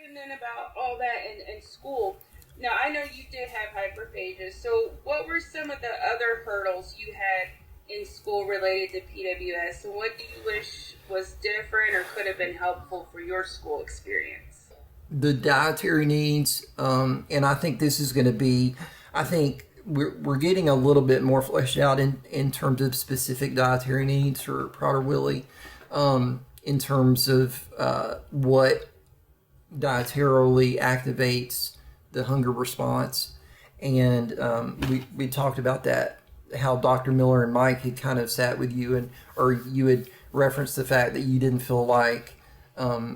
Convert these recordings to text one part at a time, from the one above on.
talking then about all that in school. Now, I know you did have hyperphagia, so what were some of the other hurdles you had in school related to PWS, and what do you wish was different or could have been helpful for your school experience? The dietary needs, and I think this is going to be, I think we're getting a little bit more fleshed out in terms of specific dietary needs for Prader-Willi, in terms of what dietarily activates the hunger response. And we talked about that, how Dr. Miller and Mike had kind of sat with you, or you had referenced the fact that you didn't feel like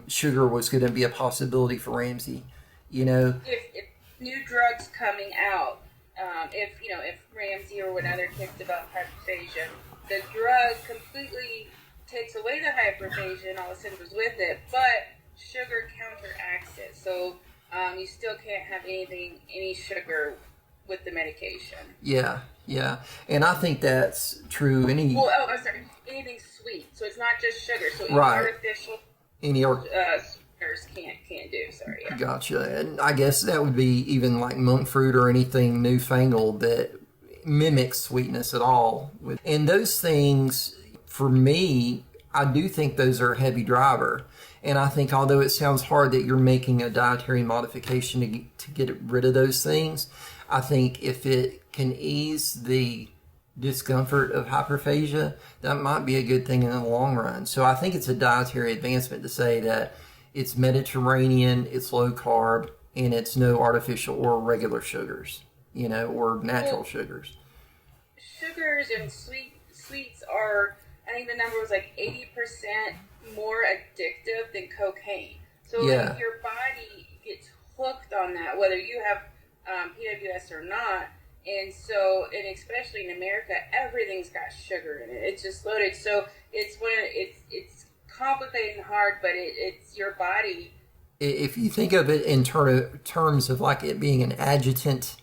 sugar was going to be a possibility for Ramsey. If new drugs coming out, if Ramsey or when other kids develop hyperphagia, the drug completely takes away the hyperphagia and all the symptoms with it, but sugar counteracts it. So you still can't have any sugar with the medication. Yeah. And I think that's true. I'm sorry. Anything sweet. So it's not just sugar. So any artificial sweeteners can't do. Sorry. Yeah. Gotcha. And I guess that would be even like monk fruit or anything newfangled that mimics sweetness at all. And those things, for me, I do think those are a heavy driver. And I think although it sounds hard that you're making a dietary modification to get rid of those things, I think if it can ease the discomfort of hyperphagia, that might be a good thing in the long run. So I think it's a dietary advancement to say that it's Mediterranean, it's low carb, and it's no artificial or regular sugars, or natural sugars. Sugars and sweets are, I think the number was like 80% more addictive than cocaine. So if your body gets hooked on that, whether you have PWS or not, and especially in America, everything's got sugar in it. It's just loaded. So it's complicated and hard, but it's your body. If you think of it in terms of like it being an adjutant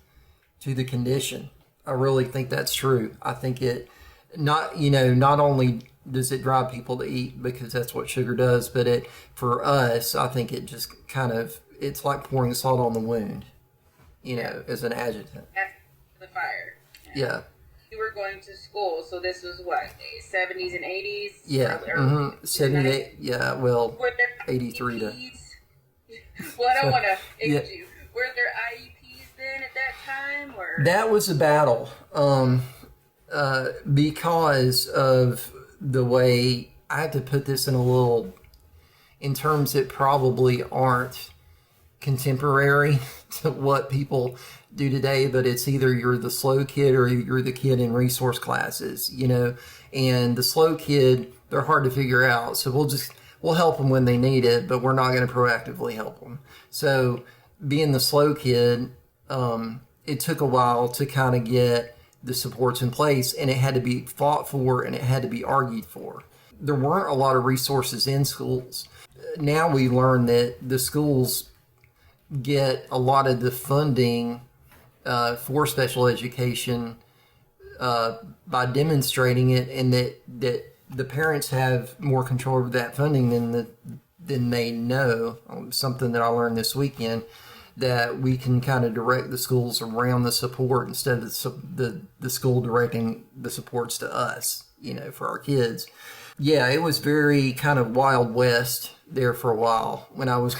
to the condition, I really think that's true. I think it not only does it drive people to eat because that's what sugar does, but for us, I think it just it's like pouring salt on the wound, as an adjutant. That's the fire. Yeah. You were going to school, so this was what, 70s and 80s? Yeah. 78. Yeah. Well, 83 to. Well, I don't want to age you. Were there IEPs then at that time, or? That was a battle, because of the way I had to put this in terms that probably aren't contemporary to what people do today, but it's either you're the slow kid or you're the kid in resource classes, and the slow kid, they're hard to figure out. So we'll help them when they need it, but we're not going to proactively help them. So being the slow kid, it took a while to kind of get the supports in place, and it had to be fought for and it had to be argued for. There weren't a lot of resources in schools. Now we learn that the schools get a lot of the funding for special education by demonstrating it, and that the parents have more control over that funding than they know. Something that I learned this weekend, that we can kind of direct the schools around the support instead of the school directing the supports to us, for our kids. Yeah, it was very kind of Wild West there for a while when I was,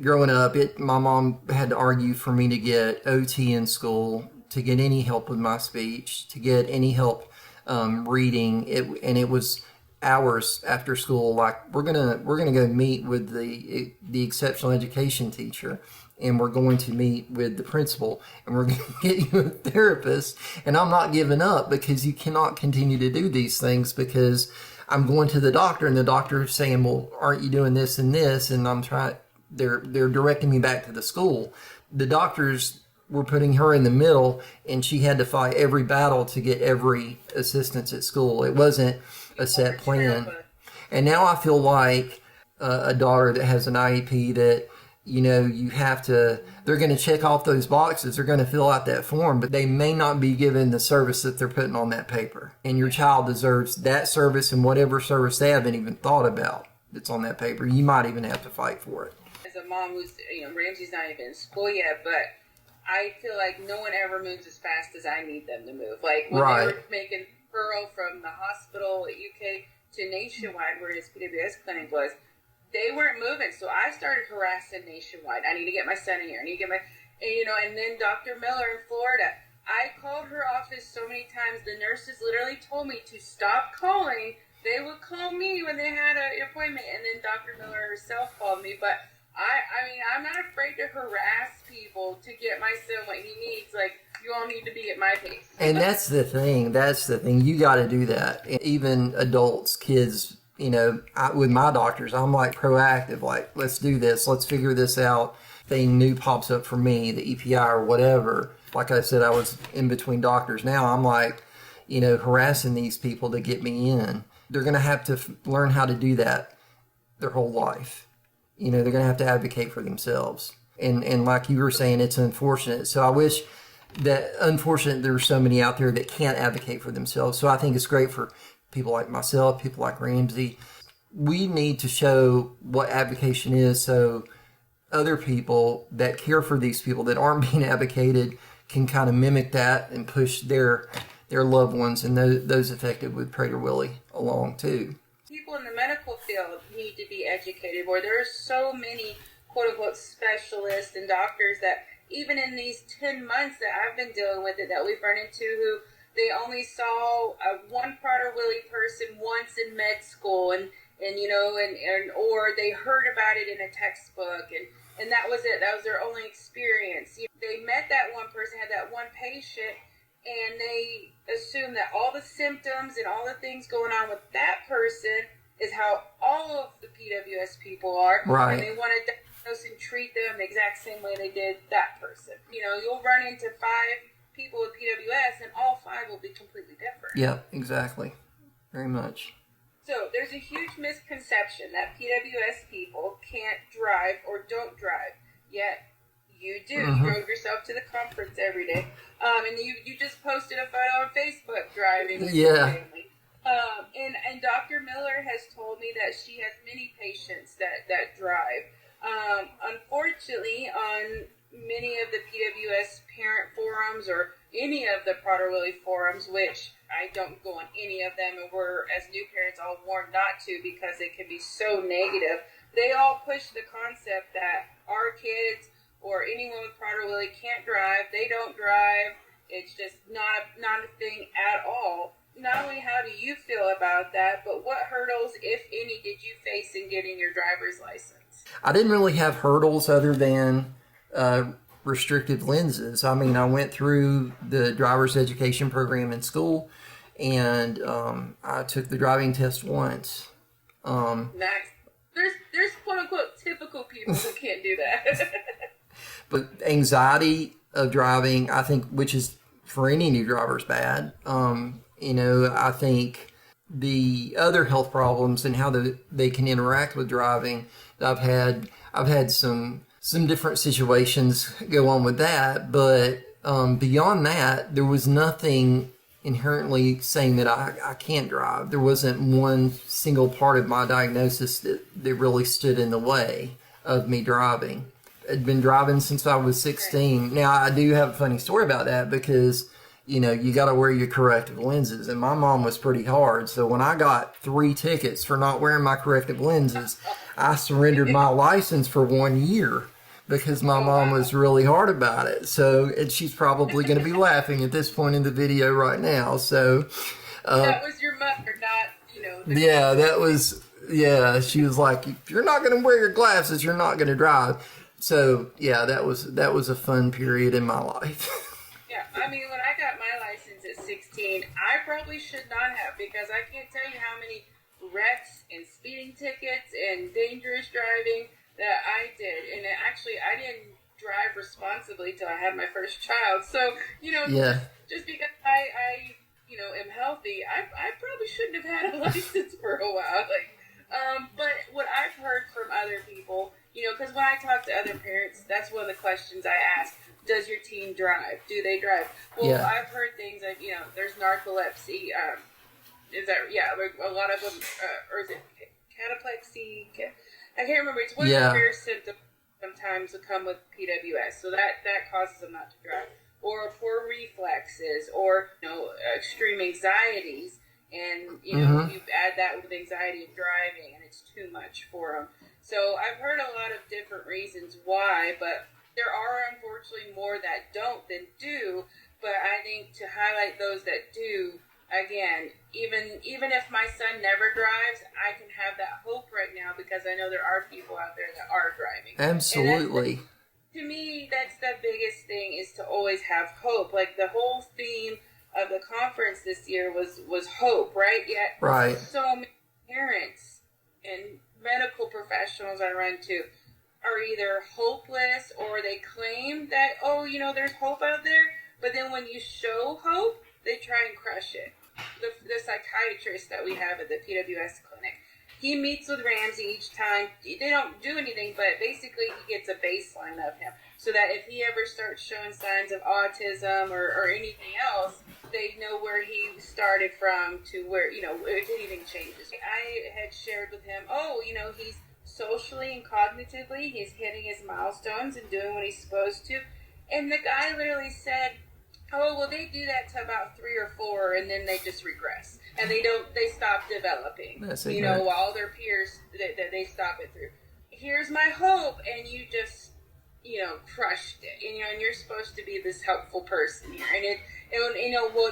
growing up, my mom had to argue for me to get OT in school, to get any help with my speech, to get any help reading. It was hours after school, like we're gonna go meet with the exceptional education teacher, and we're going to meet with the principal, and we're going to get you a therapist. And I'm not giving up, because you cannot continue to do these things, because I'm going to the doctor and the doctor is saying, well, aren't you doing this and this? And they're directing me back to the school. The doctors were putting her in the middle, and she had to fight every battle to get every assistance at school. It wasn't a set plan. And now I feel like a daughter that has an IEP that, you have to, they're going to check off those boxes. They're going to fill out that form, but they may not be given the service that they're putting on that paper. And your child deserves that service and whatever service they haven't even thought about. that's on that paper. You might even have to fight for it. As a mom who's, Ramsey's not even in school yet, but I feel like no one ever moves as fast as I need them to move. Like when they were making referral from the hospital at UK to Nationwide, where his PWS clinic was, they weren't moving. So I started harassing Nationwide. I need to get my son in here. I need to get my, and then Dr. Miller in Florida. I called her office so many times. The nurses literally told me to stop calling. They would call me when they had an appointment, and then Dr. Miller herself called me. But I'm not afraid to harass people to get my son what he needs. Like, you all need to be at my pace. And that's the thing. You got to do that. Even adults, kids, with my doctors, I'm like proactive. Like, let's do this. Let's figure this out. Thing new pops up for me, the EPI or whatever. Like I said, I was in between doctors. Now I'm like, harassing these people to get me in. They're going to have to learn how to do that their whole life. They're going to have to advocate for themselves. And like you were saying, it's unfortunate. So I wish that, unfortunate, there are so many out there that can't advocate for themselves. So I think it's great for people like myself, people like Ramsey. We need to show what advocation is so other people that care for these people that aren't being advocated can kind of mimic that and push their loved ones and those affected with prader-willi along too. People in the medical field need to be educated more. There are so many quote-unquote specialists and doctors that even in these 10 months that I've been dealing with it, that we've run into, who they only saw one prader-willi person once in med school and or they heard about it in a textbook and that was it. That was their only experience. They met that one person, had that one patient, and they assume that all the symptoms and all the things going on with that person is how all of the PWS people are. Right. And they want to diagnose and treat them the exact same way they did that person. You'll run into 5 people with PWS and all 5 will be completely different. Yeah, exactly. Very much. So there's a huge misconception that PWS people can't drive or don't drive, yet you do. You drove yourself to the conference every day. And you just posted a photo on Facebook driving with your family. And Dr. Miller has told me that she has many patients that drive. Unfortunately, on many of the PWS parent forums or any of the prader-willi forums, which I don't go on any of them, and we're, as new parents, all warned not to because it can be so negative. They all push the concept that our kids or anyone with prader-willi can't drive. They don't drive. It's just not a thing at all. Not only how do you feel about that, but what hurdles, if any, did you face in getting your driver's license? I didn't really have hurdles other than restrictive lenses. I mean, I went through the driver's education program in school, and I took the driving test once. Nice. There's quote unquote typical people who can't do that. But anxiety of driving, I think, which is for any new driver, is bad. I think the other health problems and how they can interact with driving. I've had some different situations go on with that, but beyond that, there was nothing inherently saying that I can't drive. There wasn't one single part of my diagnosis that really stood in the way of me driving. I'd been driving since I was 16. Now, I do have a funny story about that because, you got to wear your corrective lenses. And my mom was pretty hard. So when I got 3 tickets for not wearing my corrective lenses, I surrendered my license for 1 year because my mom was really hard about it. So, and she's probably going to be laughing at this point in the video right now. So, that was your mother, not, Yeah, that was, she was like, if you're not going to wear your glasses, you're not going to drive. So, yeah, that was a fun period in my life. Yeah, I mean, when I got my license at 16, I probably should not have, because I can't tell you how many wrecks and speeding tickets and dangerous driving that I did. And I didn't drive responsibly till I had my first child. So, just because I am healthy, I probably shouldn't have had a license for a while. But what I've heard from other people, because when I talk to other parents, that's one of the questions I ask. Does your teen drive? Do they drive? Well, yeah. I've heard things like, there's narcolepsy. A lot of them, or is it cataplexy. I can't remember. It's one of the rare symptoms sometimes that come with PWS. So that causes them not to drive. Or poor reflexes, or extreme anxieties. And, you add that with anxiety of driving, and it's too much for them. So I've heard a lot of different reasons why, but there are unfortunately more that don't than do. But I think to highlight those that do, again, even if my son never drives, I can have that hope right now because I know there are people out there that are driving. Absolutely. To me, that's the biggest thing, is to always have hope. Like the whole theme of the conference this year was hope, right? Yet so many parents and medical professionals I run to are either hopeless, or they claim that, there's hope out there, but then when you show hope, they try and crush it. The psychiatrist that we have at the PWS clinic, he meets with Ramsey each time. They don't do anything, but basically he gets a baseline of him, so that if he ever starts showing signs of autism or anything else, they know where he started from to where, if anything changes. I had shared with him, he's socially and cognitively, he's hitting his milestones and doing what he's supposed to. And the guy literally said, they do that to about 3 or 4, and then they just regress. And they stop developing. While their peers, they stop it through. Here's my hope, and you just, crushed it. And you're supposed to be this helpful person here. And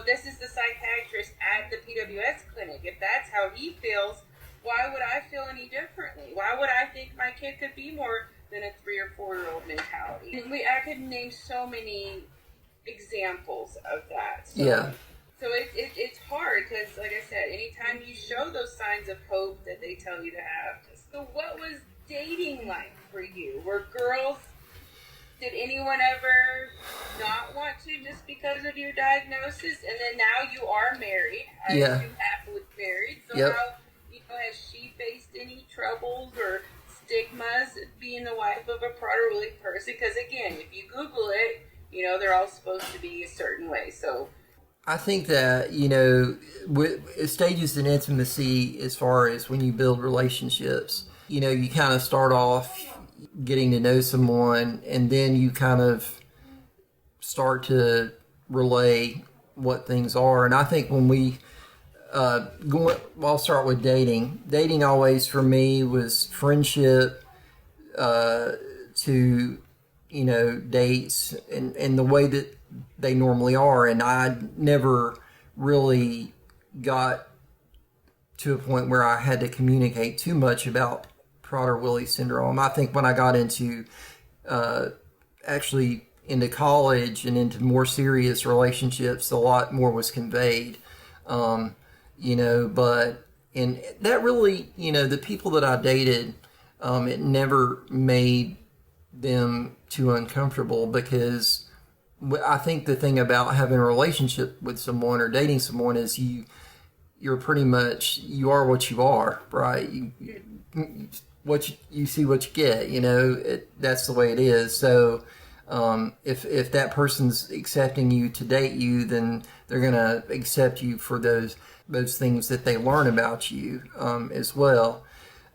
this is the psychiatrist at the PWS clinic. If that's how he feels, why would I feel any differently? Why would I think my kid could be more than a 3 or 4-year-old mentality? And I could name so many examples of that. So it's hard because, like I said, anytime you show those signs of hope that they tell you to have. So what was dating like for you? Did anyone ever not want to just because of your diagnosis? And then now you are married. I am happily married. So how, has she faced any troubles or stigmas being the wife of a prader-willi person? Because again, if you Google it, they're all supposed to be a certain way. So I think that, with stages in intimacy, as far as when you build relationships, you kind of start off getting to know someone, and then you kind of start to relay what things are. And I think when we I'll start with dating. Dating always for me was friendship to dates and the way that they normally are, and I never really got to a point where I had to communicate too much about prader-willi syndrome. I think when I got into actually into college and into more serious relationships, a lot more was conveyed, but and that really, the people that I dated, it never made them too uncomfortable, because I think the thing about having a relationship with someone or dating someone is you're pretty much, you are what you are, right? You see what you get, that's the way it is. So if that person's accepting you to date you, then they're going to accept you for those things that they learn about you as well.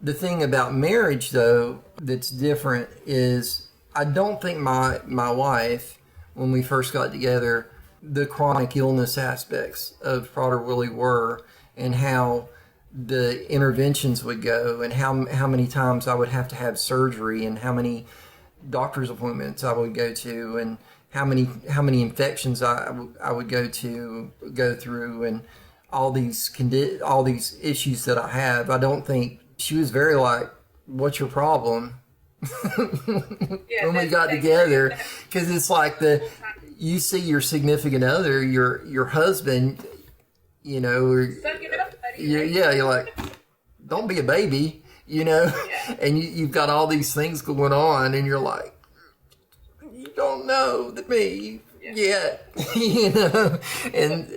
The thing about marriage, though, that's different is I don't think my wife, when we first got together, the chronic illness aspects of prader-willi were, and how the interventions would go, and how many times I would have to have surgery, and how many doctor's appointments I would go to, and how many infections I would go through, and all these issues that I have. I don't think she was very like, "What's your problem?" when we got together, because it's like you see your significant other, your husband, or suck it up, buddy. you're like, don't be a baby, and you've got all these things going on, and you're like, you don't know me yet, and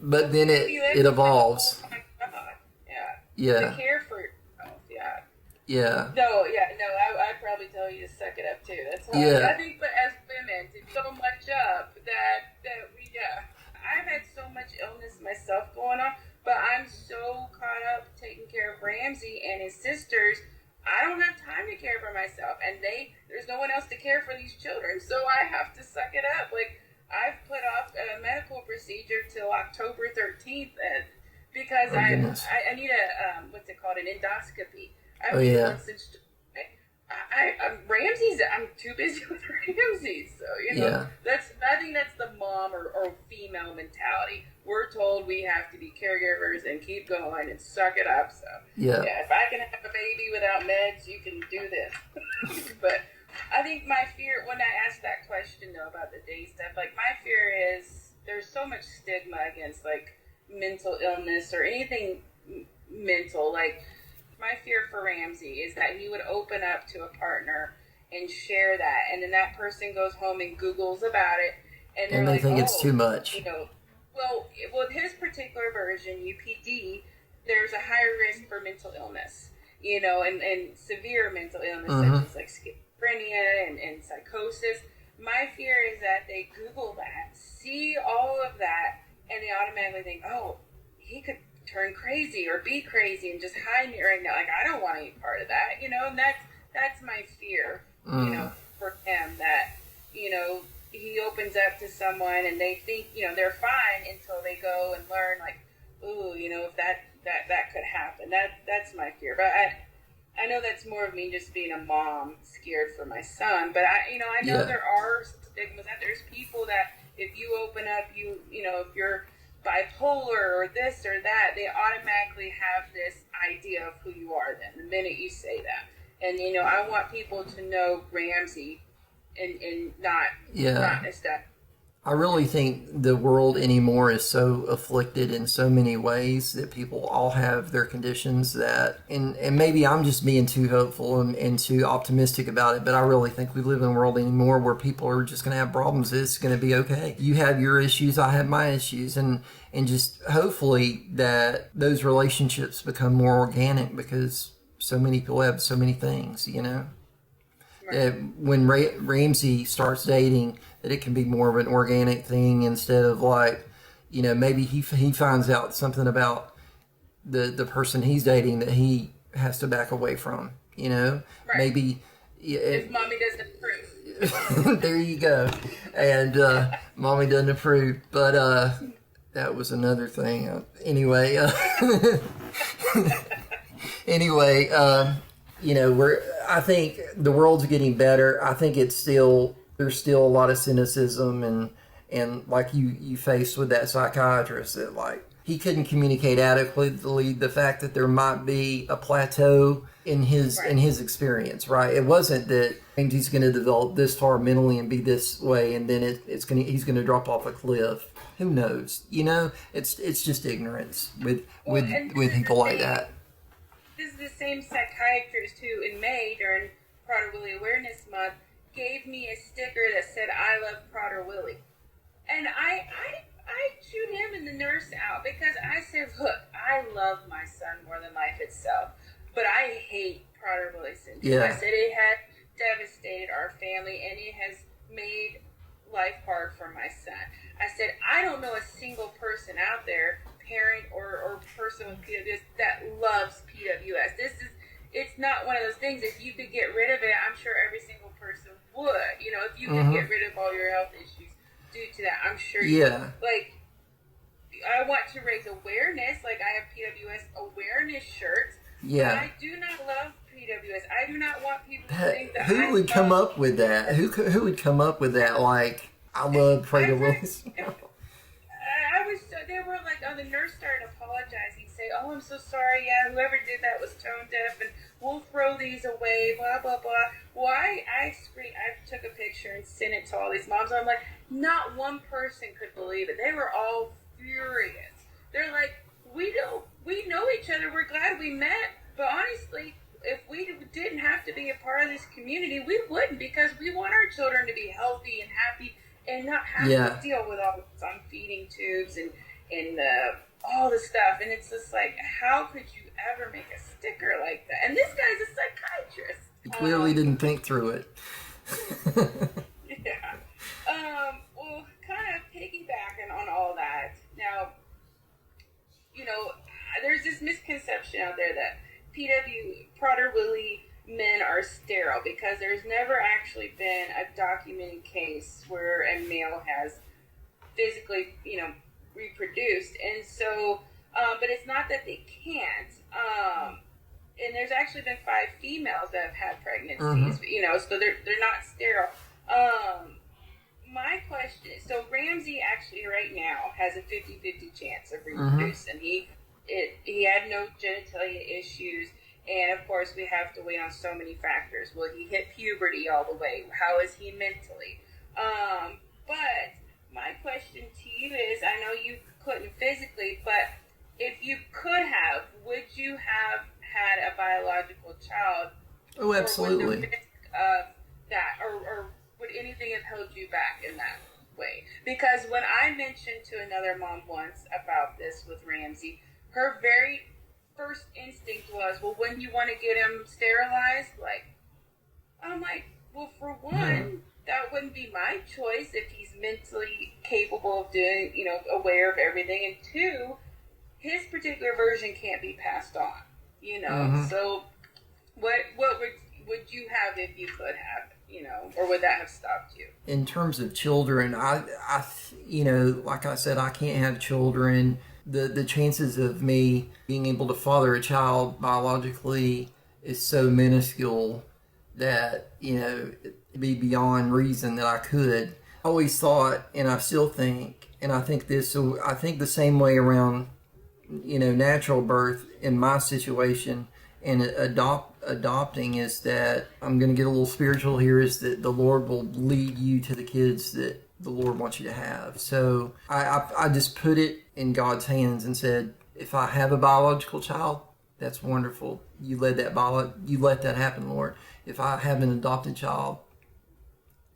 but then it evolves. Oh my God. Yeah. To care for yourself, Yeah. No, I'd probably tell you to suck it up too. That's how I think, but as women, to be so much up that we, I've had so much illness myself going on, But I'm so caught up taking care of Ramsey and his sisters, I don't have time to care for myself. And there's no one else to care for these children, so I have to suck it up. Like, I've put off a medical procedure till October 13th because I need what's it called, an endoscopy. I've been one since Ramsey's. I'm too busy with Ramsey, so I think that's the mom or female mentality. We're told we have to be caregivers and keep going and suck it up. So if I can have a baby without meds, you can do this. But I think my fear when I asked that question though about the day stuff, like my fear is there's so much stigma against like mental illness or anything mental. Like, my fear for Ramsey is that he would open up to a partner and share that, and then that person goes home and Googles about it, and they think it's too much. Well, with his particular version, UPD, there's a higher risk for mental illness, and severe mental illness such as like schizophrenia and psychosis. My fear is that they Google that, see all of that, and they automatically think, oh, he could turn crazy or be crazy and just hide me right now. Like, I don't want any part of that, and that's my fear, for him, that, he opens up to someone and they think, they're fine until they go and learn, like, ooh, if that could happen. That's my fear. But I know that's more of me just being a mom scared for my son, but I know there are stigmas that there's people that if you open up, if you're bipolar or this or that, they automatically have this idea of who you are then, the minute you say that. And, I want people to know Ramsey and not that. I really think the world anymore is so afflicted in so many ways that people all have their conditions that, and maybe I'm just being too hopeful and too optimistic about it, but I really think we live in a world anymore where people are just going to have problems. It's going to be okay. You have your issues, I have my issues, and just hopefully that those relationships become more organic because so many people have so many things, Right. When Ramsey starts dating, that it can be more of an organic thing instead of like, maybe he finds out something about the person he's dating that he has to back away from, Right. Maybe if mommy doesn't approve. There you go. And mommy doesn't approve, but that was another thing. Anyway, I think the world's getting better. I think there's still a lot of cynicism and like you faced with that psychiatrist that like he couldn't communicate adequately the fact that there might be a plateau in his experience, right? It wasn't that he's going to develop this far mentally and be this way and then he's going to drop off a cliff. Who knows? It's just ignorance with people like that. This is the same psychiatrist who, in May, during prader-willi Awareness Month, gave me a sticker that said, I love prader-willi. And I chewed him and the nurse out because I said, look, I love my son more than life itself, but I hate prader-willi syndrome. Yeah. I said it had devastated our family and it has made life hard for my son. I said, I don't know a single person out there, parent or person with PWS, that loves PWS. It's not one of those things. If you could get rid of it, I'm sure every single person would. If you could get rid of all your health issues due to that, I'm sure you would. Like, I want to raise awareness. Like, I have PWS awareness shirts. Yeah. But I do not love PWS. I do not want people to think that Who would come up with that? Who would come up with that? Like, I love prader-willi. They were like, the nurse started apologizing, say, oh, I'm so sorry, yeah, whoever did that was tone deaf, and we'll throw these away, blah, blah, blah. Well, I took a picture and sent it to all these moms, and I'm like, not one person could believe it. They were all furious. They're like, we know each other, we're glad we met, but honestly, if we didn't have to be a part of this community, we wouldn't, because we want our children to be healthy and happy and not have to deal with all this on feeding tubes and all the stuff. And it's just like, how could you ever make a sticker like that? And this guy's a psychiatrist. He clearly didn't think through it. Yeah. Well, kind of piggybacking on all that. Now, prader-willi men are sterile, because there's never actually been a documented case where a male has physically, reproduced. And so, but it's not that they can't. And there's actually been 5 females that have had pregnancies, so they're not sterile. My question is, so Ramsey actually right now has a 50-50 chance of reproducing. He had no genitalia issues, and of course we have to wait on so many factors. Will he hit puberty all the way? How is he mentally? But my question to you is, I know you couldn't physically, but if you could have, would you have had a biological child? Oh, absolutely. Or would the risk of that, or would anything have held you back in that way? Because when I mentioned to another mom once about this with Ramsey, her very first instinct was, well, wouldn't you want to get him sterilized? I'm like, well, for one, that wouldn't be my choice if he's mentally capable of doing, aware of everything. And 2, his particular version can't be passed on, So what would you have if you could have, or would that have stopped you? In terms of children, I like I said, I can't have children. The chances of me being able to father a child biologically is so minuscule that, it'd be beyond reason that I could. I always thought, and I still think, and I think the same way around, natural birth in my situation and adopting, is that I'm going to get a little spiritual here, is that the Lord will lead you to the kids that the Lord wants you to have. So I just put it in God's hands and said, if I have a biological child, that's wonderful. You let that happen, Lord. If I have an adopted child,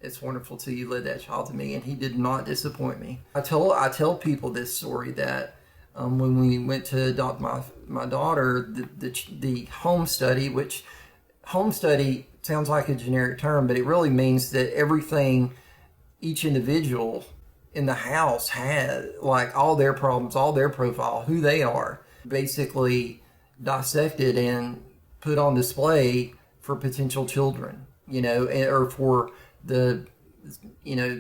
it's wonderful too. You led that child to me, and He did not disappoint me. I tell people this story that when we went to adopt my daughter, the home study, which home study sounds like a generic term, but it really means that everything each individual in the house had, like all their problems, all their profile, who they are, basically dissected and put on display for potential children, or for the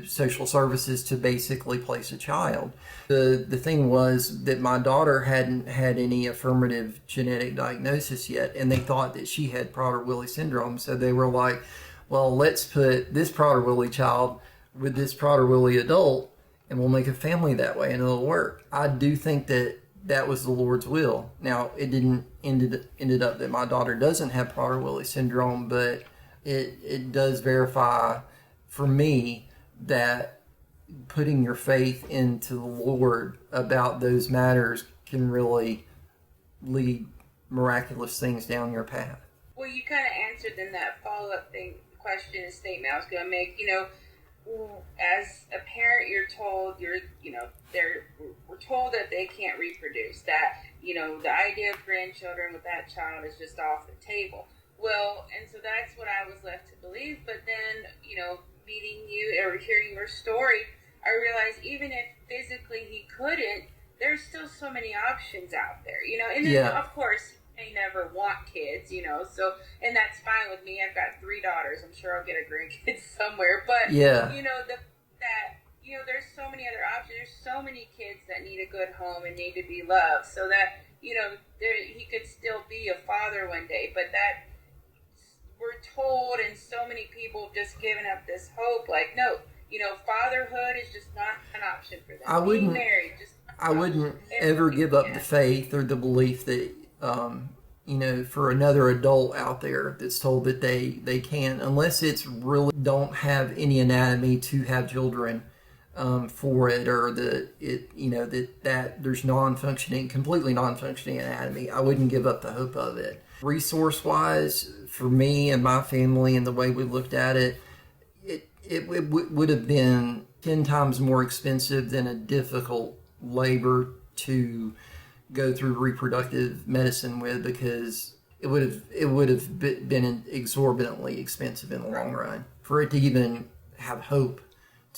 social services to basically place a child. The thing was that my daughter hadn't had any affirmative genetic diagnosis yet, and they thought that she had Prader-Willi syndrome. So they were like, well, let's put this Prader-Willi child with this Prader-Willi adult, and we'll make a family that way, and it'll work. I do think that was the Lord's will. Now, it didn't ended up that my daughter doesn't have Prader-Willi syndrome, but it does verify for me that putting your faith into the Lord about those matters can really lead miraculous things down your path. Well, you kind of answered in that follow-up question and statement I was going to make. As a parent, you're told we're told that they can't reproduce. That the idea of grandchildren with that child is just off the table. Well, and so that's what I was left to believe. But then, meeting you or hearing your story, I realized even if physically he couldn't, there's still so many options out there. And then of course, I never want kids, so, and that's fine with me. I've got 3 daughters. I'm sure I'll get a grandkid somewhere, but there's so many other options. There's so many kids that need a good home and need to be loved, so that, he could still be a father one day, but that we're told, and so many people have just given up this hope, like, no, fatherhood is just not an option for them. I wouldn't ever give up the faith or the belief that, for another adult out there that's told that they can, unless it's really don't have any anatomy to have children for it, or that there's completely non-functioning anatomy, I wouldn't give up the hope of it. Resource-wise, for me and my family and the way we looked at it, it would have been 10 times more expensive than a difficult labor to go through reproductive medicine with, because it would have been exorbitantly expensive in the long run for it to even have hope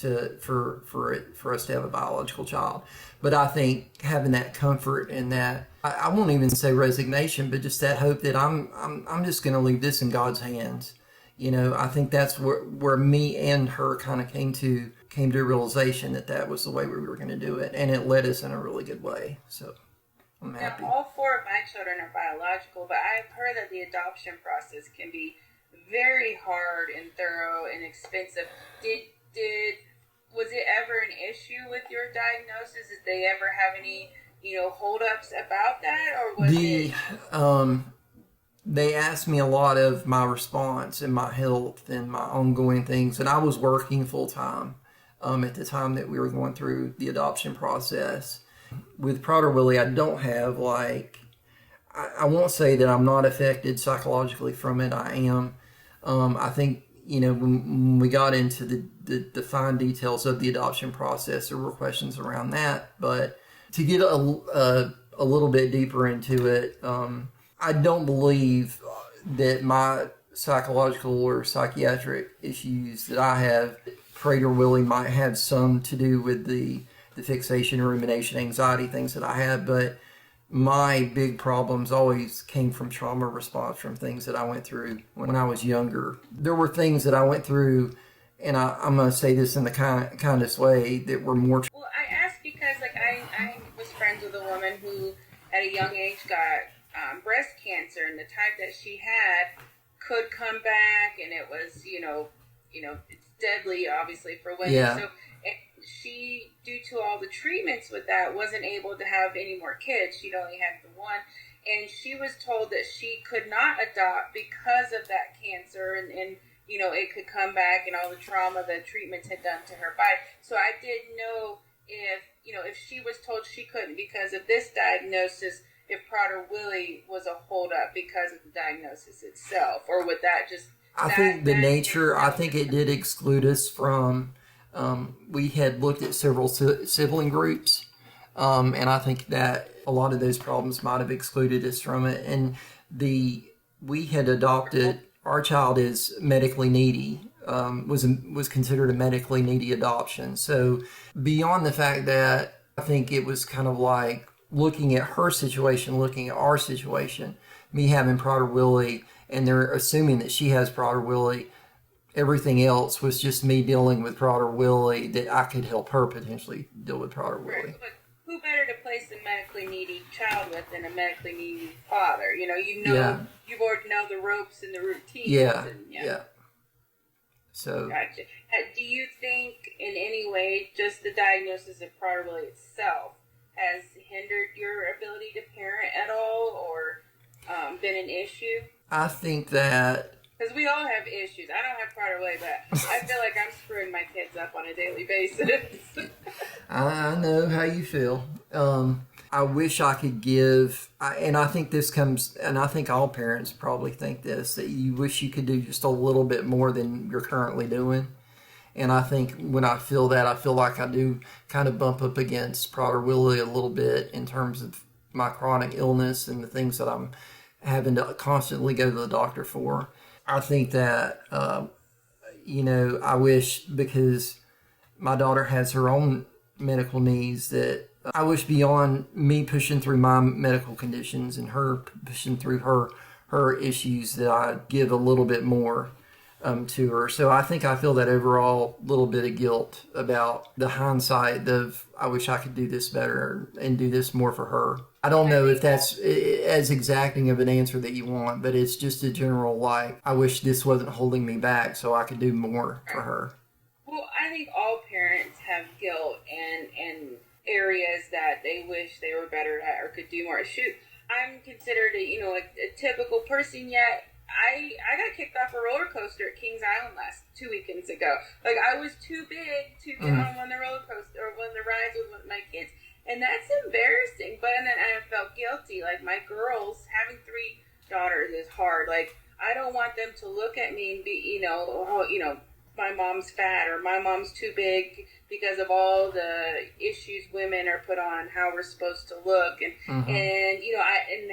for us to have a biological child. But I think having that comfort and that I won't even say resignation, but just that hope that I'm just going to leave this in God's hands. I think that's where me and her kind of came to a realization that was the way we were going to do it, and it led us in a really good way. So I'm happy. Now, all 4 of my children are biological, but I've heard that the adoption process can be very hard and thorough and expensive. Was it ever an issue with your diagnosis? Did they ever have any, holdups about that, or was it? They asked me a lot of my response and my health and my ongoing things, and I was working full time at the time that we were going through the adoption process. With Prader-Willi, I don't have I won't say that I'm not affected psychologically from it. I am. I think, when we got into the fine details of the adoption process, there were questions around that. But to get a little bit deeper into it, I don't believe that my psychological or psychiatric issues that I have, Prader-Willi might have some to do with the fixation, rumination, anxiety, things that I have, but my big problems always came from trauma response from things that I went through when I was younger. There were things that I went through, and I'm going to say this in the kindest way, that were more... Well, I asked because, I was friends with a woman who, at a young age, got breast cancer, and the type that she had could come back, and it was, it's deadly, obviously, for women. Yeah. So she, due to all the treatments with that, wasn't able to have any more kids. She'd only had the one. And she was told that she could not adopt because of that cancer and it could come back and all the trauma the treatments had done to her body. So I didn't know if she was told she couldn't because of this diagnosis, if Prader-Willi was a holdup because of the diagnosis itself, or would that just... I think it did exclude us from... we had looked at several sibling groups, and I think that a lot of those problems might have excluded us from it. And we had adopted, our child is medically needy, was considered a medically needy adoption. So beyond the fact that I think it was kind of like looking at her situation, looking at our situation, me having Prader-Willi, and they're assuming that she has Prader-Willi. Everything else was just me dealing with Prader-Willi, that I could help her potentially deal with Prader-Willi. Right, but who better to place a medically needy child with than a medically needy father? You've already know the ropes and the routines. Yeah. So, gotcha. Do you think in any way just the diagnosis of Prader-Willi itself has hindered your ability to parent at all, or been an issue? I think that... Because we all have issues. I don't have Prader-Willi, but I feel like I'm screwing my kids up on a daily basis. I know how you feel. I wish I could give, and I think this comes, and I think all parents probably think this, that you wish you could do just a little bit more than you're currently doing. And I think when I feel that, I feel like I do kind of bump up against Prader-Willi a little bit in terms of my chronic illness and the things that I'm having to constantly go to the doctor for. I think that, I wish, because my daughter has her own medical needs, that I wish beyond me pushing through my medical conditions and her pushing through her issues, that I give a little bit more to her. So I think I feel that overall little bit of guilt about the hindsight of, I wish I could do this better and do this more for her. I don't know if that's as exacting of an answer that you want, but it's just a general, I wish this wasn't holding me back so I could do more for her. Well, I think all parents have guilt and areas that they wish they were better at or could do more. Shoot, I'm considered a typical person, yet I got kicked off a roller coaster at Kings Island 2 weekends ago. I was too big to get on one of the roller coaster or one of the rides with my kids. And that's embarrassing, but then I felt guilty. My girls, having 3 daughters is hard. I don't want them to look at me and be, my mom's fat or my mom's too big because of all the issues women are put on, how we're supposed to look, and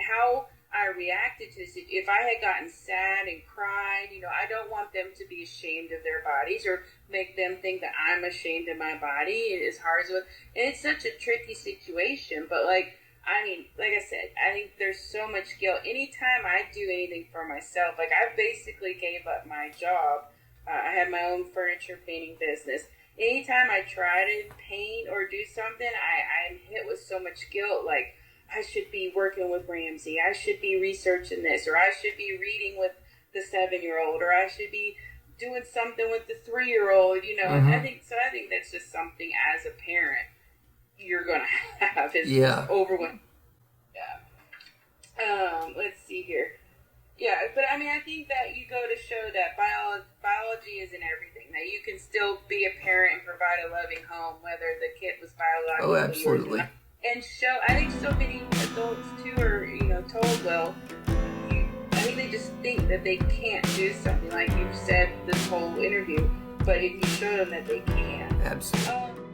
how I reacted to this. If I had gotten sad and cried, I don't want them to be ashamed of their bodies or make them think that I'm ashamed of my body. As hard as it was. And it's such a tricky situation. But, like I said, I think there's so much guilt. Anytime I do anything for myself, like I basically gave up my job. I had my own furniture painting business. Anytime I try to paint or do something, I'm hit with so much guilt. Like, I should be working with Ramsey. I should be researching this, or I should be reading with the 7-year-old, or I should be doing something with the 3-year-old. And I think that's just something as a parent you're gonna have is overwhelming. Yeah. Let's see here. Yeah, but I mean, I think that you go to show that biology isn't everything. That you can still be a parent and provide a loving home, whether the kid was biologically. Oh, absolutely. And I think so many adults too are, told, I think they just think that they can't do something, like you've said this whole interview. But if you show them that they can, absolutely.